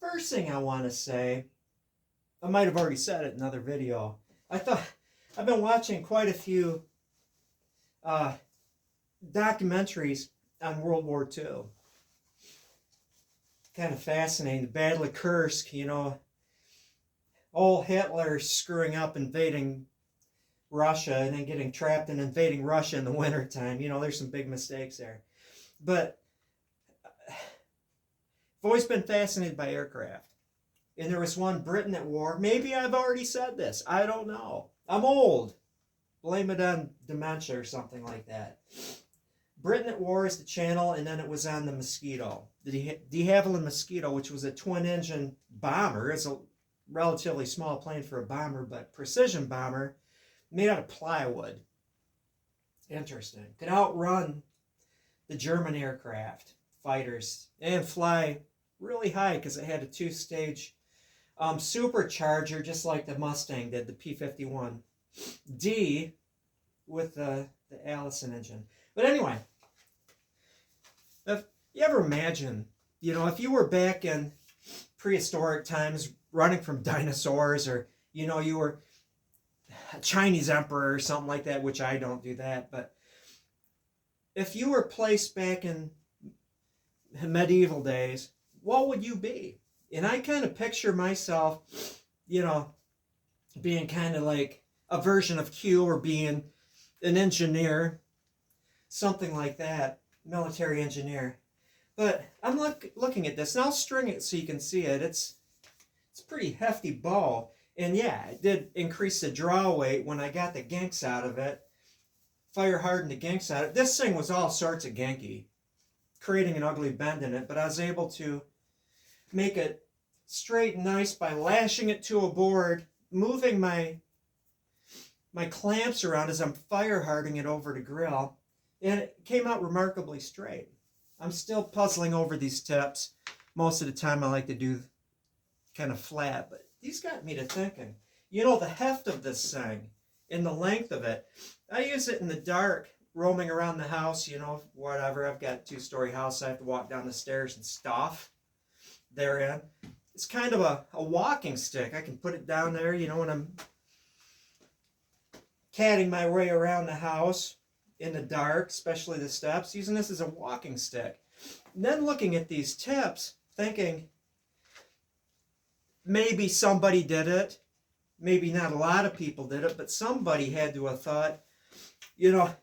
first thing I want to say, I might have already said it in another video. I've been watching quite a few documentaries on World War II. Kind of fascinating. The Battle of Kursk, you know, old Hitler screwing up invading Russia and then getting trapped and invading Russia in the wintertime. You know, there's some big mistakes there. But I've always been fascinated by aircraft. And there was one, Britain at War. Maybe I've already said this. I don't know. I'm old. Blame it on dementia or something like that. Britain at War is the channel, and then it was on the Mosquito. The de Havilland Mosquito, which was a twin-engine bomber. It's a relatively small plane for a bomber, but precision bomber made out of plywood. Interesting. Could outrun the German aircraft fighters and fly really high because it had a two-stage supercharger, just like the Mustang did, the P-51D with the Allison engine. But anyway, if you ever imagine, you know, if you were back in prehistoric times running from dinosaurs, or, you know, you were a Chinese emperor or something like that, which I don't do that, but if you were placed back in medieval days, what would you be? And I kind of picture myself, you know, being kind of like a version of Q, or being an engineer, something like that, military engineer. But I'm looking at this, and I'll string it so you can see it. It's a pretty hefty bow. And yeah, it did increase the draw weight when I got the ginks out of it. Fire hardened the ginks out of it. This thing was all sorts of ginky, creating an ugly bend in it, but I was able to make it straight and nice by lashing it to a board, moving my clamps around as I'm fire hardening it over the grill, and it came out remarkably straight. I'm still puzzling over these tips. Most of the time I like to do kind of flat, but these got me to thinking. You know, the heft of this thing and the length of it, I use it in the dark, roaming around the house, you know, whatever. I've got a two-story house. I have to walk down the stairs and stuff therein. It's kind of a walking stick. I can put it down there, you know, when I'm catting my way around the house in the dark, especially the steps, using this as a walking stick. And then looking at these tips, thinking maybe somebody did it. Maybe not a lot of people did it, but somebody had to have thought, you know,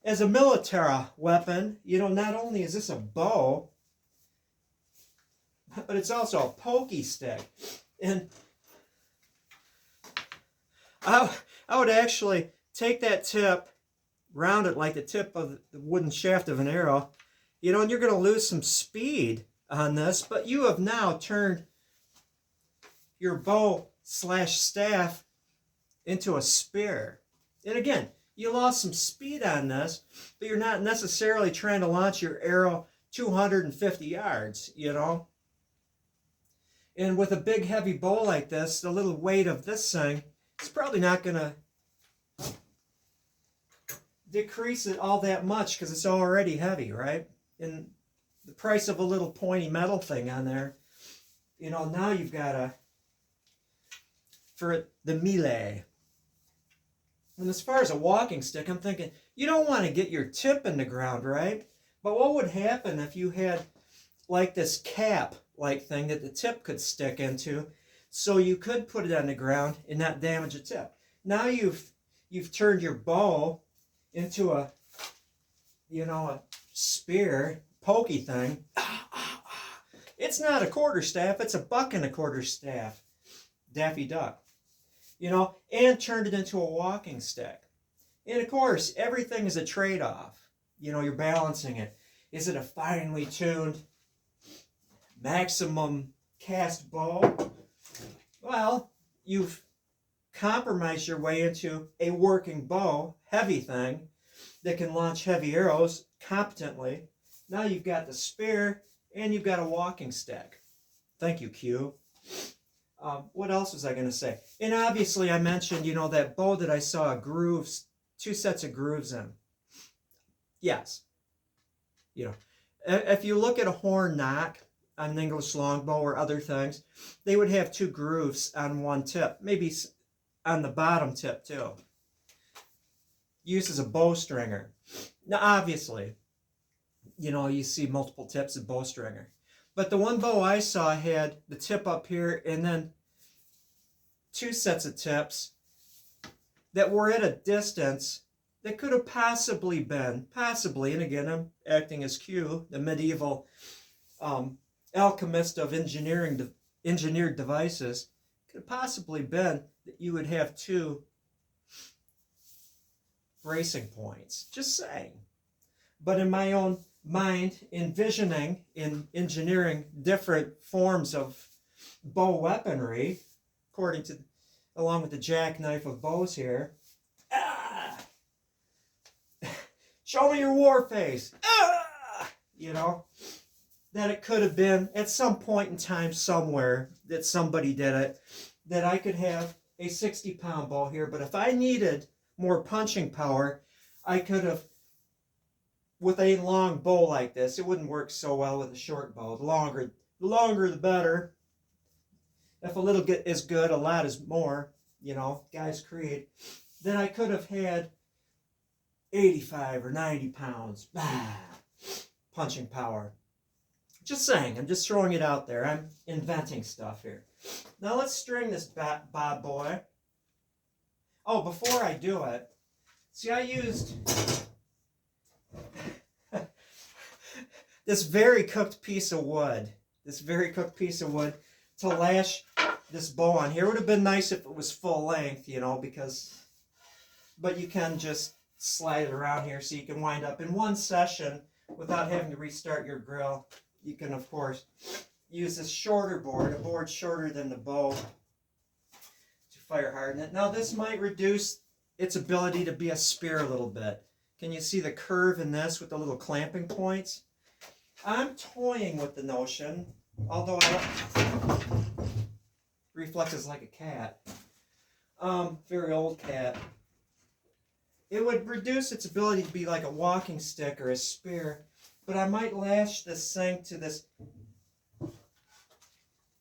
as a military weapon, you know, not only is this a bow, but it's also a pokey stick. And I would actually take that tip, round it like the tip of the wooden shaft of an arrow, you know, and you're going to lose some speed on this, but you have now turned your bow / staff into a spear. And again, you lost some speed on this, but you're not necessarily trying to launch your arrow 250 yards, you know. And with a big heavy bow like this, the little weight of this thing is probably not going to decrease it all that much because it's already heavy, right? And the price of a little pointy metal thing on there, you know, now you've got a, for the melee. And as far as a walking stick, I'm thinking, you don't want to get your tip in the ground, right? But what would happen if you had like this cap-like thing that the tip could stick into, so you could put it on the ground and not damage the tip? Now you've turned your bow into a, you know, a spear, pokey thing. It's not a quarterstaff, it's a buck and a quarterstaff. Daffy Duck. You know, and turned it into a walking stick. And of course, everything is a trade-off. You know, you're balancing it. Is it a finely tuned, maximum cast bow? Well, you've compromised your way into a working bow, heavy thing, that can launch heavy arrows competently. Now you've got the spear, and you've got a walking stick. Thank you, Q. What else was I going to say? And obviously I mentioned, you know, that bow that I saw grooves, 2 sets of grooves in. Yes. You know, if you look at a horn knock on an English longbow or other things, they would have 2 grooves on one tip, maybe on the bottom tip too. Used as a bowstringer. Now obviously, you know, you see multiple tips of bowstringer. But the one bow I saw had the tip up here and then 2 sets of tips that were at a distance that could have possibly been, and again I'm acting as Q, the medieval alchemist of engineered devices, could have possibly been that you would have 2 bracing points. Just saying. But in my own mind, envisioning in engineering different forms of bow weaponry, along with the jackknife of bows here. Show me your war face. You know, that it could have been at some point in time somewhere that somebody did it, that I could have a 60-pound bow here, but if I needed more punching power, I could have, with a long bow like this, it wouldn't work so well with a short bow. The longer the better. If a little bit is good, a lot is more, you know, guys creed. Then I could have had 85 or 90 pounds punching power. Just saying, I'm just throwing it out there. I'm inventing stuff here. Now let's string this bad boy. Oh, before I do it, see, I used this very cooked piece of wood. To lash this bow on. Here would have been nice if it was full length, you know, but you can just slide it around here so you can wind up in one session without having to restart your grill. You can, of course, use this shorter board, a board shorter than the bow, to fire harden it. Now this might reduce its ability to be a spear a little bit. Can you see the curve in this with the little clamping points? I'm toying with the notion, although Reflex is like a cat, very old cat. It would reduce its ability to be like a walking stick or a spear, but I might lash this thing to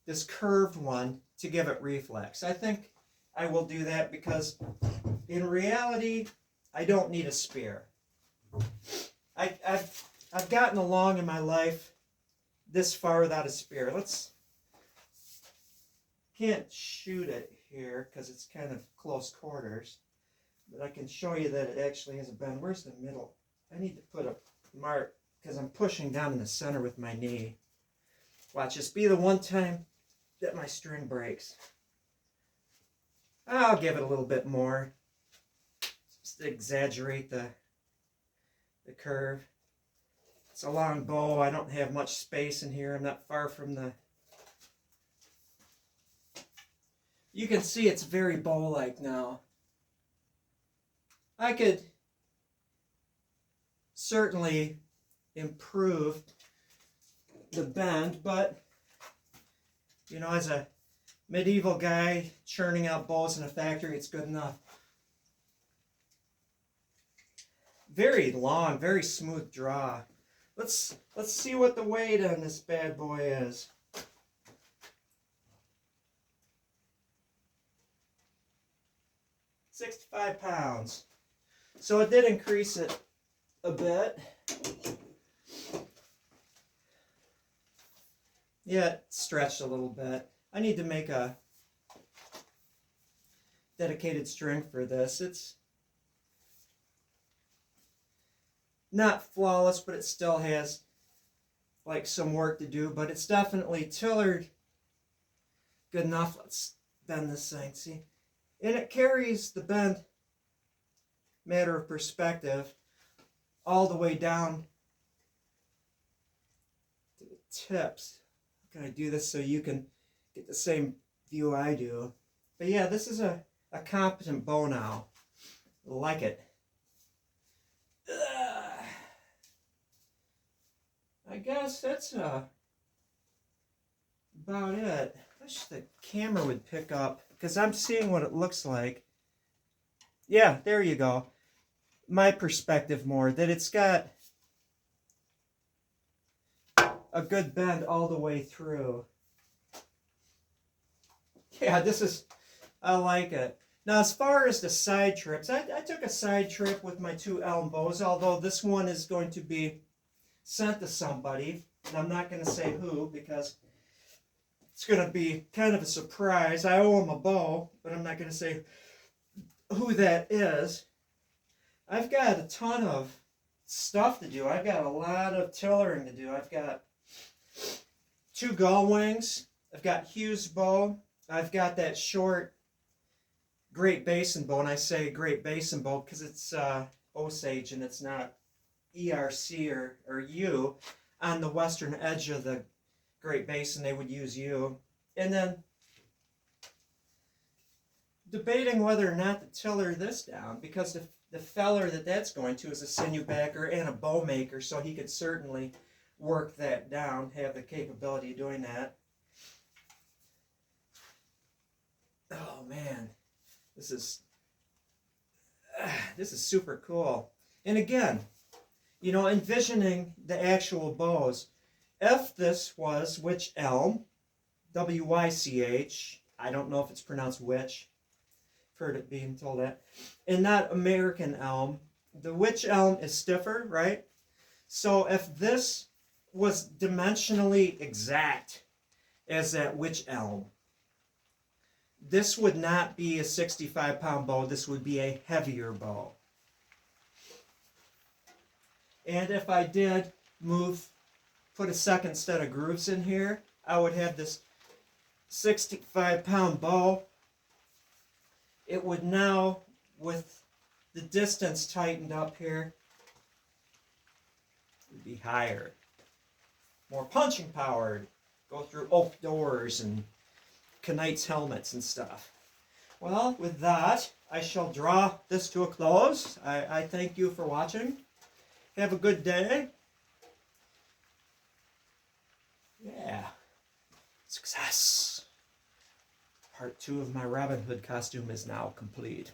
this curved one to give it reflex. I think I will do that because in reality, I don't need a spear. I've gotten along in my life this far without a spear. Can't shoot it here because it's kind of close quarters, but I can show you that it actually has a bend. Where's the middle? I need to put a mark because I'm pushing down in the center with my knee. Watch this be the one time that my string breaks. I'll give it a little bit more, just to exaggerate the curve. It's a long bow. I don't have much space in here. I'm not far from the... You can see it's very bow-like now. I could certainly improve the bend, but, you know, as a medieval guy churning out bows in a factory, it's good enough. Very long, very smooth draw. Let's see what the weight on this bad boy is. 65 pounds. So it did increase it a bit. Yeah, it stretched a little bit. I need to make a dedicated string for this. It's not flawless, but it still has like some work to do, but it's definitely tillered good enough. Let's bend this thing, see? And it carries the bend, matter of perspective, all the way down to the tips. I'm going to do this so you can get the same view I do. But yeah, this is a competent bow now. I like it. I guess that's about it. I wish the camera would pick up, because I'm seeing what it looks like. Yeah, there you go. My perspective more, that it's got a good bend all the way through. Yeah, I like it. Now, as far as the side trips, I took a side trip with my 2 elm bows, although this one is going to be sent to somebody, and I'm not going to say who because it's going to be kind of a surprise. I owe him a bow, but I'm not going to say who that is. I've got a ton of stuff to do. I've got a lot of tillering to do. I've got 2 gull wings. I've got Hughes bow. I've got that short Great Basin bow, and I say Great Basin bow because it's Osage and it's not ERC or U. On the western edge of the Great Basin, they would use U. And then debating whether or not to tiller this down, because the feller that's going to is a sinew backer and a bow maker, so he could certainly work that down, have the capability of doing that. Oh man, this is super cool. And again, you know, envisioning the actual bows. If this was wych elm, W-Y-C-H, I don't know if it's pronounced witch, I've heard it being told that, and not American elm, the wych elm is stiffer, right? So if this was dimensionally exact as that wych elm, this would not be a 65-pound bow, this would be a heavier bow. And if I did put a second set of grooves in here, I would have this 65-pound bow. It would now, with the distance tightened up here, would be higher. More punching powered. Go through oak doors and Knights helmets and stuff. Well, with that, I shall draw this to a close. I thank you for watching. Have a good day. Yeah. Success. Part 2 of my Robin Hood costume is now complete.